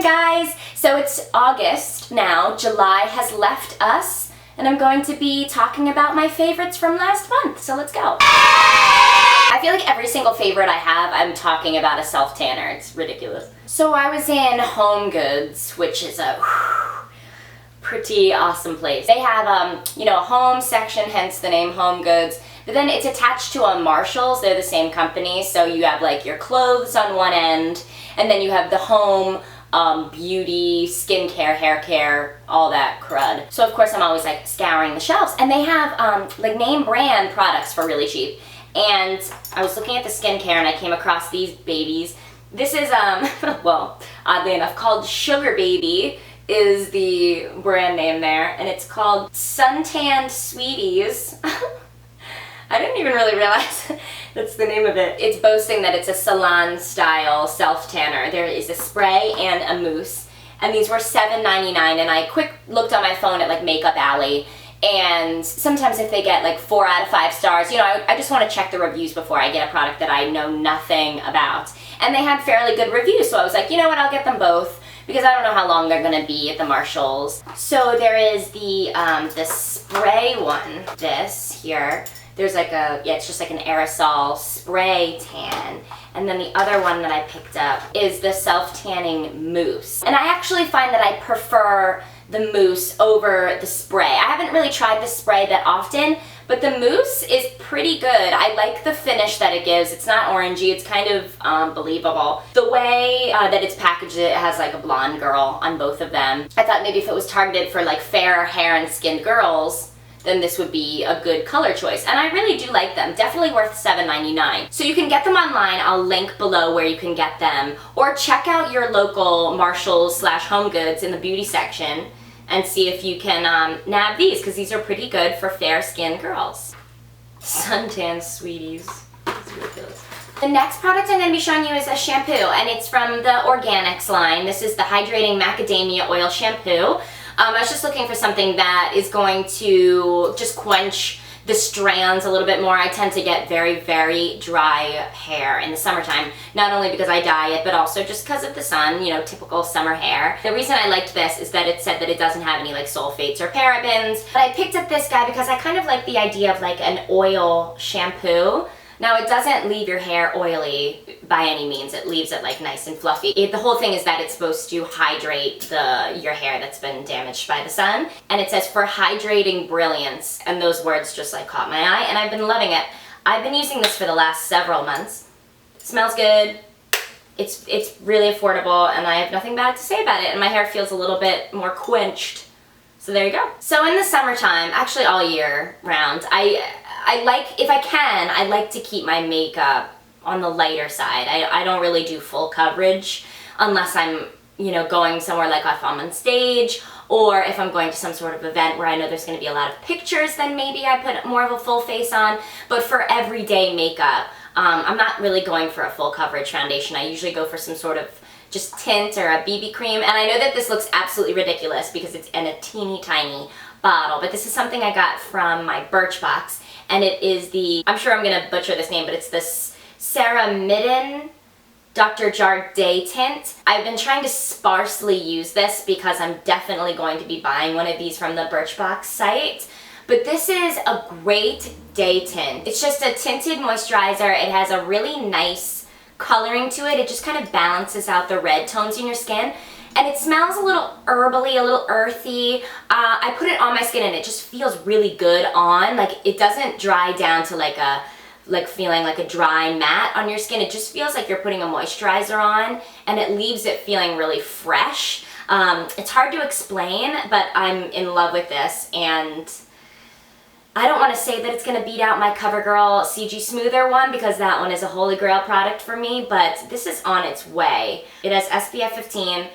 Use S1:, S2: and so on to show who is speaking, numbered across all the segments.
S1: guys! So it's August now, July has left us, and I'm going to be talking about my favorites from last month, so let's go. I feel like every single favorite I have, I'm talking about a self-tanner. It's ridiculous. So I was in Home Goods, which is a pretty awesome place. They have, a home section, hence the name Home Goods, but then it's attached to a Marshalls. They're the same company, so you have like your clothes on one end, and then you have the home, beauty, skincare, hair care, all that crud. So of course I'm always like scouring the shelves, and they have like name brand products for really cheap. And I was looking at the skincare and I came across these babies. This is, well, oddly enough, called Sugar Baby is the brand name there, and it's called Suntanned Sweeties. I didn't even really realize that's the name of it. It's boasting that it's a salon-style self-tanner. There is a spray and a mousse, and these were $7.99, and I quick looked on my phone at like Makeup Alley, and sometimes if they get like 4 out of 5 stars, I just want to check the reviews before I get a product that I know nothing about. And they had fairly good reviews, so I was like, you know what, I'll get them both, because I don't know how long they're gonna be at the Marshalls. So there is the spray one, this here. There's like it's just like an aerosol spray tan. And then the other one that I picked up is the self-tanning mousse. And I actually find that I prefer the mousse over the spray. I haven't really tried the spray that often, but the mousse is pretty good. I like the finish that it gives. It's not orangey, it's kind of believable. The way that it's packaged, it has like a blonde girl on both of them. I thought maybe if it was targeted for like fair hair and skinned girls, then this would be a good color choice. And I really do like them. Definitely worth $7.99. So you can get them online. I'll link below where you can get them. Or check out your local Marshalls / Home Goods in the beauty section and see if you can nab these, because these are pretty good for fair-skinned girls. Suntan Sweeties. It's ridiculous. The next product I'm going to be showing you is a shampoo, and it's from the Organics line. This is the Hydrating Macadamia Oil Shampoo. I was just looking for something that is going to just quench the strands a little bit more. I tend to get very, very dry hair in the summertime, not only because I dye it, but also just because of the sun, typical summer hair. The reason I liked this is that it said that it doesn't have any like sulfates or parabens, but I picked up this guy because I kind of like the idea of like an oil shampoo. Now, it doesn't leave your hair oily by any means. It leaves it like nice and fluffy. The whole thing is that it's supposed to hydrate your hair that's been damaged by the sun. And it says for hydrating brilliance. And those words just like caught my eye, and I've been loving it. I've been using this for the last several months. It smells good. It's really affordable, and I have nothing bad to say about it. And my hair feels a little bit more quenched. So there you go. So in the summertime, actually all year round, I like, if I can, I like to keep my makeup on the lighter side. I don't really do full coverage unless I'm, going somewhere like if I'm on stage, or if I'm going to some sort of event where I know there's going to be a lot of pictures, then maybe I put more of a full face on. But for everyday makeup, I'm not really going for a full coverage foundation. I usually go for some sort of just tint or a BB cream. And I know that this looks absolutely ridiculous because it's in a teeny tiny bottle, but this is something I got from my Birchbox. And it is I'm sure I'm going to butcher this name, but it's this Ceramidin Dr. Jart Day Tint. I've been trying to sparsely use this because I'm definitely going to be buying one of these from the Birchbox site. But this is a great day tint. It's just a tinted moisturizer. It has a really nice coloring to it. It just kind of balances out the red tones in your skin. And it smells a little herbally, a little earthy. I put it on my skin and it just feels really good on. Like, it doesn't dry down to feeling like a dry matte on your skin. It just feels like you're putting a moisturizer on, and it leaves it feeling really fresh. It's hard to explain, but I'm in love with this, and I don't want to say that it's going to beat out my CoverGirl CG Smoother one, because that one is a holy grail product for me, but this is on its way. It has SPF 15.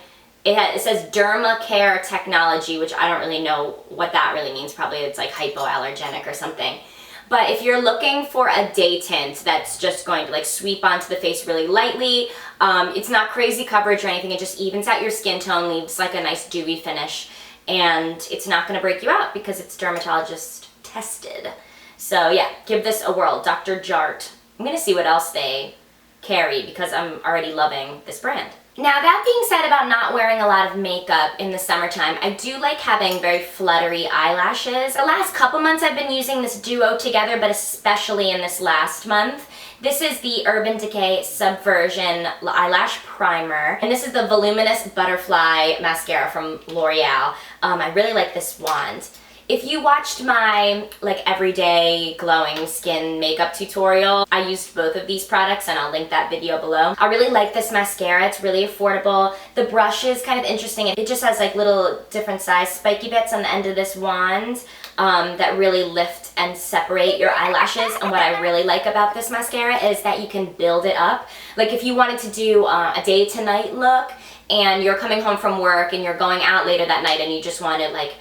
S1: It says Derma Care Technology, which I don't really know what that really means. Probably it's like hypoallergenic or something. But if you're looking for a day tint that's just going to like sweep onto the face really lightly, it's not crazy coverage or anything. It just evens out your skin tone, leaves like a nice dewy finish, and it's not going to break you out because it's dermatologist tested. So yeah, give this a whirl. Dr. Jart. I'm going to see what else they carry because I'm already loving this brand. Now that being said about not wearing a lot of makeup in the summertime, I do like having very fluttery eyelashes. The last couple months I've been using this duo together, but especially in this last month. This is the Urban Decay Subversion Eyelash Primer, and this is the Voluminous Butterfly Mascara from L'Oreal. I really like this wand. If you watched my like everyday glowing skin makeup tutorial, I used both of these products and I'll link that video below. I really like this mascara. It's really affordable. The brush is kind of interesting. It just has like little different size spiky bits on the end of this wand that really lift and separate your eyelashes. And what I really like about this mascara is that you can build it up. Like if you wanted to do a day to night look and you're coming home from work and you're going out later that night and you just want to like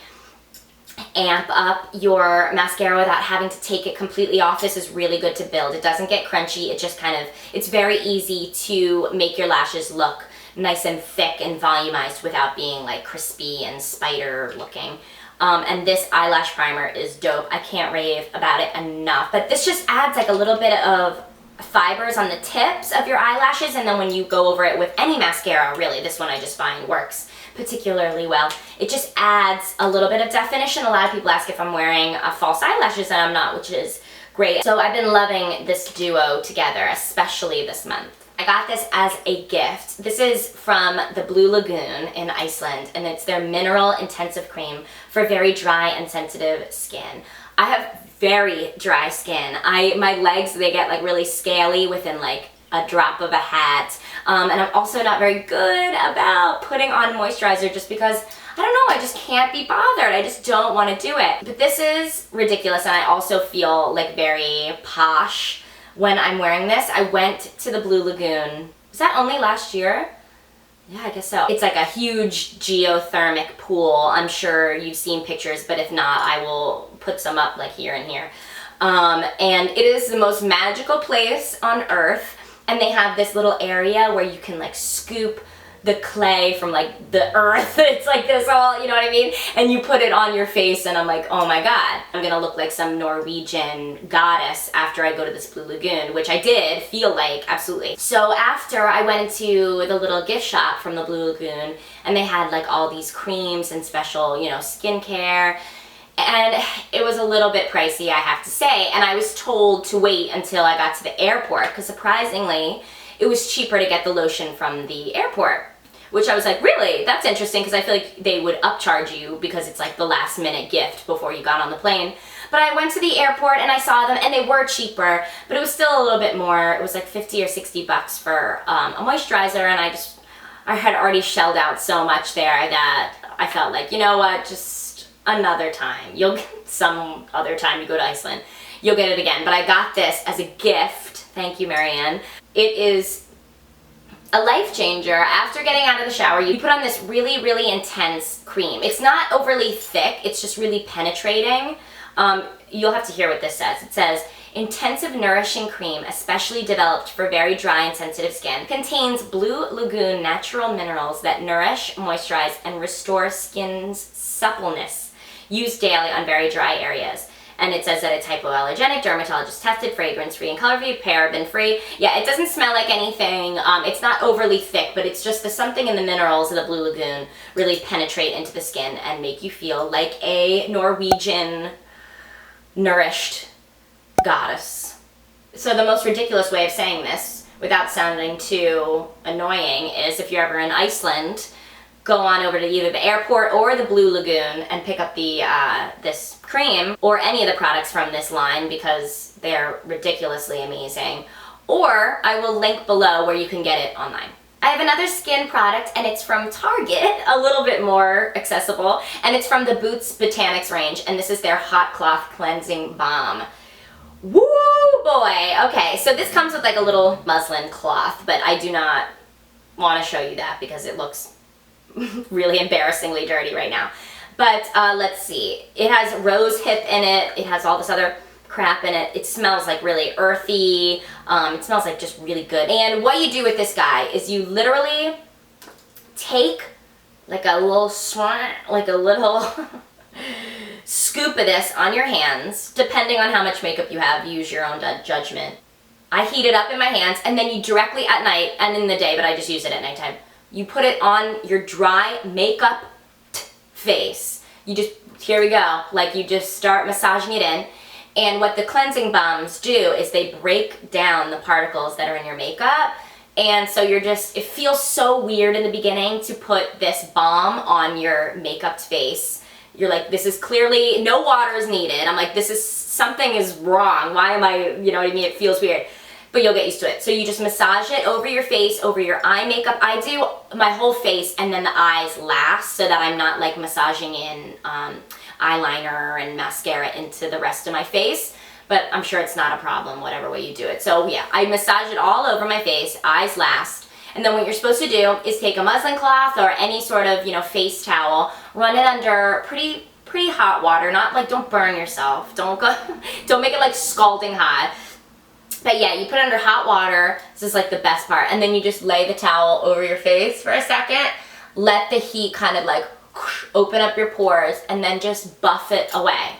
S1: amp up your mascara without having to take it completely off, this is really good to build. It doesn't get crunchy. It just kind of, it's very easy to make your lashes look nice and thick and volumized without being like crispy and spider looking. And this eyelash primer is dope. I can't rave about it enough. But this just adds like a little bit of fibers on the tips of your eyelashes, and then when you go over it with any mascara, really, this one I just find works particularly well. It just adds a little bit of definition. A lot of people ask if I'm wearing false eyelashes, and I'm not, which is great. So I've been loving this duo together, especially this month. I got this as a gift. This is from the Blue Lagoon in Iceland, and it's their mineral intensive cream for very dry and sensitive skin. I have very dry skin. My legs, they get like really scaly within like a drop of a hat. And I'm also not very good about putting on moisturizer just because, I don't know, I just can't be bothered. I just don't want to do it. But this is ridiculous, and I also feel like very posh when I'm wearing this. I went to the Blue Lagoon, was that only last year? Yeah, I guess so. It's like a huge geothermic pool. I'm sure you've seen pictures, but if not, I will put some up like here and here. And it is the most magical place on earth. And they have this little area where you can like scoop the clay from like the earth. It's like this all, you know what I mean? And you put it on your face, and I'm like, oh my God, I'm gonna look like some Norwegian goddess after I go to this Blue Lagoon, which I did feel like, absolutely. So after I went into the little gift shop from the Blue Lagoon, and they had like all these creams and special, you know, skincare. And it was a little bit pricey, I have to say, and I was told to wait until I got to the airport, because surprisingly, it was cheaper to get the lotion from the airport, which I was like, really? That's interesting, because I feel like they would upcharge you because it's like the last minute gift before you got on the plane. But I went to the airport and I saw them, and they were cheaper, but it was still a little bit more. It was like 50 or 60 bucks for a moisturizer, and I had already shelled out so much there that I felt like, you know what, just another time. You'll get some other time you go to Iceland, you'll get it again. But I got this as a gift. Thank you, Marianne. It is a life changer. After getting out of the shower, you put on this really, really intense cream. It's not overly thick, it's just really penetrating. You'll have to hear what this says. It says, intensive nourishing cream, especially developed for very dry and sensitive skin, contains Blue Lagoon natural minerals that nourish, moisturize, and restore skin's suppleness. Used daily on very dry areas. And it says that it's hypoallergenic, dermatologist tested, fragrance free, and color free, paraben free. Yeah, it doesn't smell like anything. It's not overly thick, but it's just the something in the minerals of the Blue Lagoon really penetrate into the skin and make you feel like a Norwegian nourished goddess. So the most ridiculous way of saying this, without sounding too annoying, is if you're ever in Iceland, go on over to either the airport or the Blue Lagoon and pick up the this cream or any of the products from this line, because they're ridiculously amazing. Or I will link below where you can get it online. I have another skin product, and it's from Target, a little bit more accessible, and it's from the Boots Botanics range, and this is their Hot Cloth Cleansing Balm. Woo boy! Okay, so this comes with like a little muslin cloth, but I do not want to show you that because it looks really embarrassingly dirty right now. But let's see. It has rose hip in it. It has all this other crap in it. It smells like really earthy. It smells like just really good. And what you do with this guy is you literally take like a little scoop of this on your hands. Depending on how much makeup you have, use your own judgment. I heat it up in my hands, and then you directly at night and in the day, but I just use it at nighttime, you put it on your dry makeup face. You just, here we go, like you just start massaging it in. And what the cleansing balms do is they break down the particles that are in your makeup. And so you're just, it feels so weird in the beginning to put this balm on your makeup face. You're like, this is clearly, no water is needed. I'm like, this is, something is wrong. Why am I, you know what I mean? It feels weird. But you'll get used to it. So you just massage it over your face, over your eye makeup. I do my whole face and then the eyes last so that I'm not like massaging in eyeliner and mascara into the rest of my face. But I'm sure it's not a problem, whatever way you do it. So yeah, I massage it all over my face, eyes last. And then what you're supposed to do is take a muslin cloth or any sort of, you know, face towel, run it under pretty hot water. Not like, don't burn yourself. Don't make it like scalding hot. But yeah, you put it under hot water. This is like the best part. And then you just lay the towel over your face for a second. Let the heat kind of like open up your pores and then just buff it away.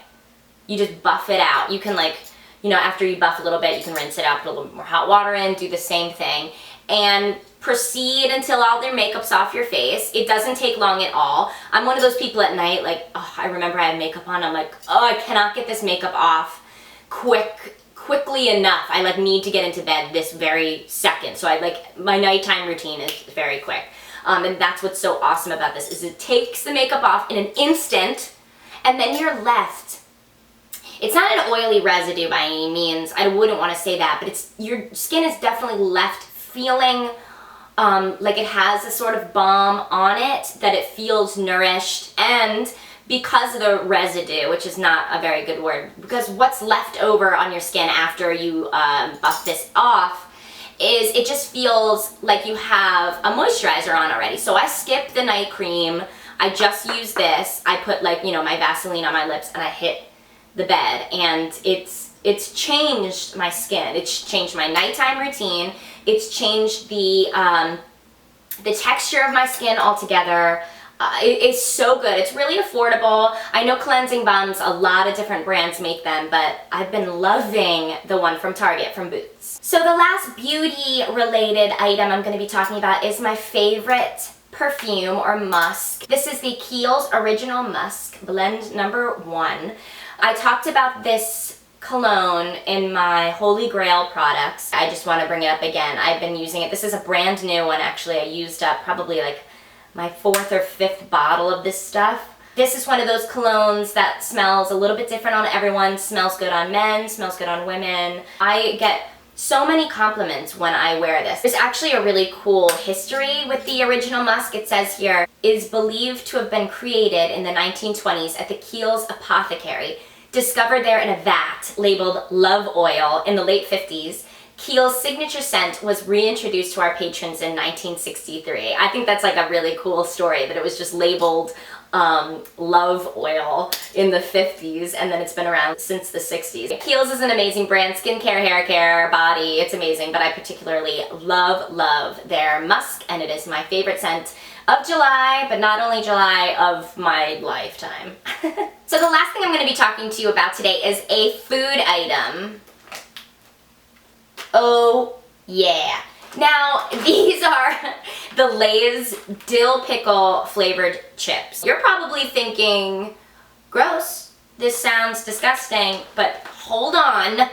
S1: You just buff it out. You can like, you know, after you buff a little bit, you can rinse it out, put a little bit more hot water in, do the same thing. And proceed until all their makeup's off your face. It doesn't take long at all. I'm one of those people at night, like, oh, I remember I had makeup on. I'm like, oh, I cannot get this makeup off quickly enough. I like need to get into bed this very second. So I like, my nighttime routine is very quick. And that's what's so awesome about this is it takes the makeup off in an instant and then you're left. It's not an oily residue by any means. I wouldn't want to say that, but it's, your skin is definitely left feeling like it has a sort of balm on it, that it feels nourished, and because of the residue, which is not a very good word, because what's left over on your skin after you buff this off is it just feels like you have a moisturizer on already. So I skipped the night cream. I just use this. I put like, you know, my Vaseline on my lips and I hit the bed, and it's changed my skin. It's changed my nighttime routine. It's changed the texture of my skin altogether. It's so good. It's really affordable. I know cleansing balms, a lot of different brands make them, but I've been loving the one from Target, from Boots. So the last beauty related item I'm going to be talking about is my favorite perfume, or musk. This is the Kiehl's Original Musk Blend number 1. I talked about this cologne in my Holy Grail products. I just want to bring it up again. I've been using it. This is a brand new one, actually. I used up probably like my 4th or 5th bottle of this stuff. This is one of those colognes that smells a little bit different on everyone. Smells good on men, smells good on women. I get so many compliments when I wear this. There's actually a really cool history with the Original Musk. It says here, is believed to have been created in the 1920s at the Kiehl's apothecary. Discovered there in a vat labeled Love Oil in the late 50s, Kiehl's signature scent was reintroduced to our patrons in 1963. I think that's like a really cool story, that it was just labeled Love Oil in the 50s, and then it's been around since the 60s. Kiehl's is an amazing brand, skincare, hair care, body, it's amazing, but I particularly love their musk, and it is my favorite scent of July, but not only July, of my lifetime. So the last thing I'm going to be talking to you about today is a food item. Oh yeah. Now, these are the Lay's Dill Pickle flavored chips. You're probably thinking, gross, this sounds disgusting, but hold on.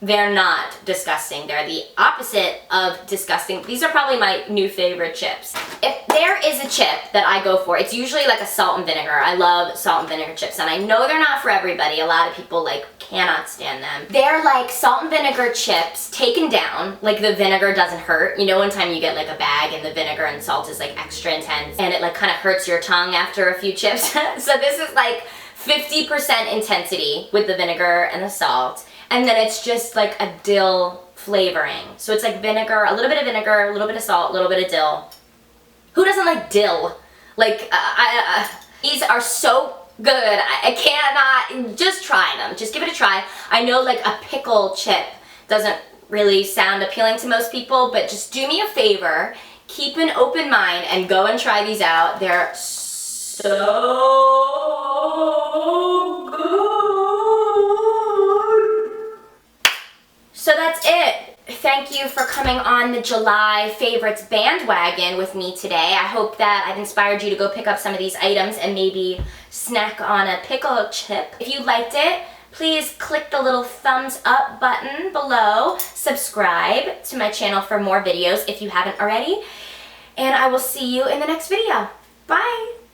S1: They're not disgusting. They're the opposite of disgusting. These are probably my new favorite chips. If there is a chip that I go for, it's usually like a salt and vinegar. I love salt and vinegar chips, and I know they're not for everybody. A lot of people like cannot stand them. They're like salt and vinegar chips taken down, like the vinegar doesn't hurt. You know, one time you get like a bag and the vinegar and salt is like extra intense and it like kind of hurts your tongue after a few chips. So this is like 50% intensity with the vinegar and the salt. And then it's just like a dill flavoring. So it's like vinegar, a little bit of vinegar, a little bit of salt, a little bit of dill. Who doesn't like dill? Like, these are so good. I cannot, just try them. Just give it a try. I know like a pickle chip doesn't really sound appealing to most people, but just do me a favor, keep an open mind and go and try these out. They're so good. So that's it. thank you for coming on the July favorites bandwagon with me today. I hope that I've inspired you to go pick up some of these items and maybe snack on a pickle chip. If you liked it, please click the little thumbs up button below. Subscribe to my channel for more videos if you haven't already. And I will see you in the next video. Bye!